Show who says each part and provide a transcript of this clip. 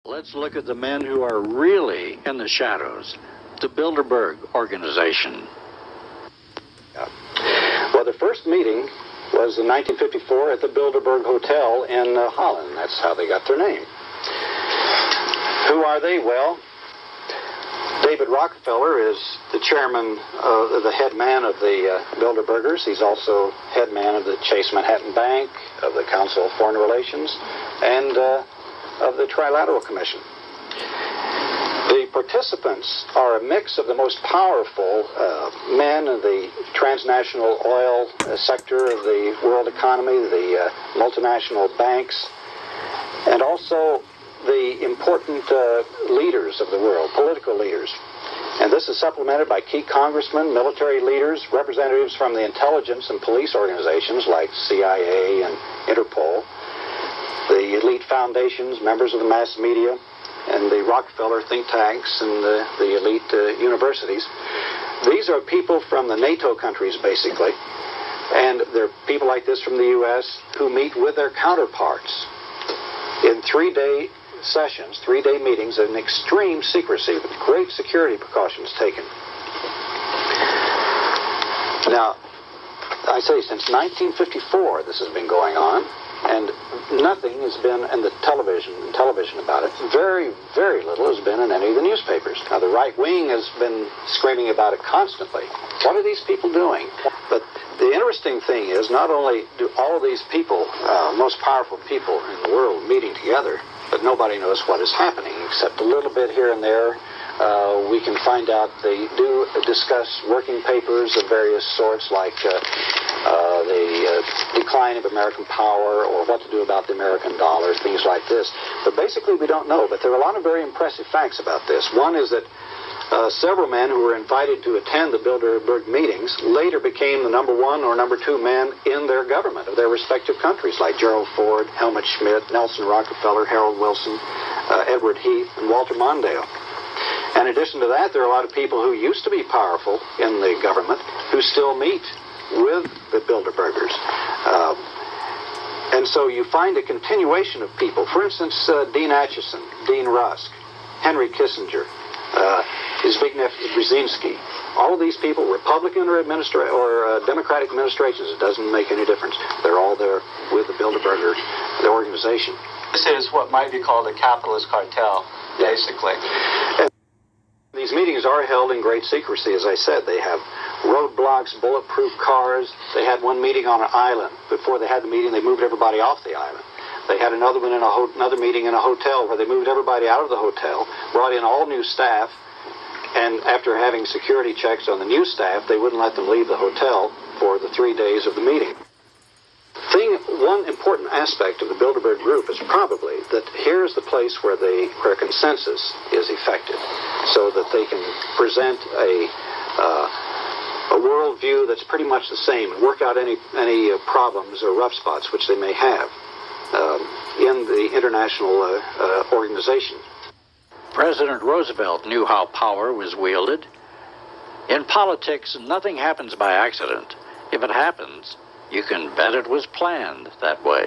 Speaker 1: Let's look at the men who are really in the shadows. The Bilderberg organization.
Speaker 2: Well, the first meeting was in 1954 at the Bilderberg Hotel in Holland. That's how they got their name. Who are they? Well, David Rockefeller is the chairman, the head man of the Bilderbergers. He's also head man of the Chase Manhattan Bank, of the Council of Foreign Relations, and of the Trilateral Commission. The participants are a mix of the most powerful men in the transnational oil sector of the world economy, the multinational banks, and also the important leaders of the world, political leaders. And this is supplemented by key congressmen, military leaders, representatives from the intelligence and police organizations like CIA and Interpol, the elite foundations, members of the mass media, and the Rockefeller think tanks and the elite universities. These are people from the NATO countries, basically, and they're people like this from the U.S. who meet with their counterparts in three-day sessions, three-day meetings in extreme secrecy with great security precautions taken. Now, I say since 1954 this has been going on, and nothing has been in the television about it. Very, very little has been in any of the newspapers. Now, the right wing has been screaming about it constantly. What are these people doing? But the interesting thing is, not only do all of these people, most powerful people in the world, meeting together, but nobody knows what is happening, except a little bit here and there. We can find out they do discuss working papers of various sorts, like the decline of American power, or what to do about the American dollar, things like this. But basically we don't know. But there are a lot of very impressive facts about this. One is that several men who were invited to attend the Bilderberg meetings later became the number one or number two men in their government of their respective countries, like Gerald Ford, Helmut Schmidt, Nelson Rockefeller, Harold Wilson, Edward Heath, and Walter Mondale. In addition to that, there are a lot of people who used to be powerful in the government who still meet with the Bilderbergers. And so you find a continuation of people. For instance, Dean Acheson, Dean Rusk, Henry Kissinger, Zbigniew Brzezinski. All of these people, Republican or Democratic administrations, it doesn't make any difference. They're all there with the Bilderberger, the organization.
Speaker 3: This is what might be called a capitalist cartel, basically.
Speaker 2: And these meetings are held in great secrecy, as I said. They have roadblocks, bulletproof cars. They had one meeting on an island. Before they had the meeting, they moved everybody off the island. They had another one in another meeting in a hotel where they moved everybody out of the hotel, brought in all new staff, and after having security checks on the new staff, they wouldn't let them leave the hotel for the 3 days of the meeting. One important aspect of the Bilderberg group is probably that here's the place where consensus is effected, so that they can present a worldview that's pretty much the same and work out any problems or rough spots which they may have in the international organization.
Speaker 1: President Roosevelt knew how power was wielded. In politics, nothing happens by accident. If it happens, you can bet it was planned that way.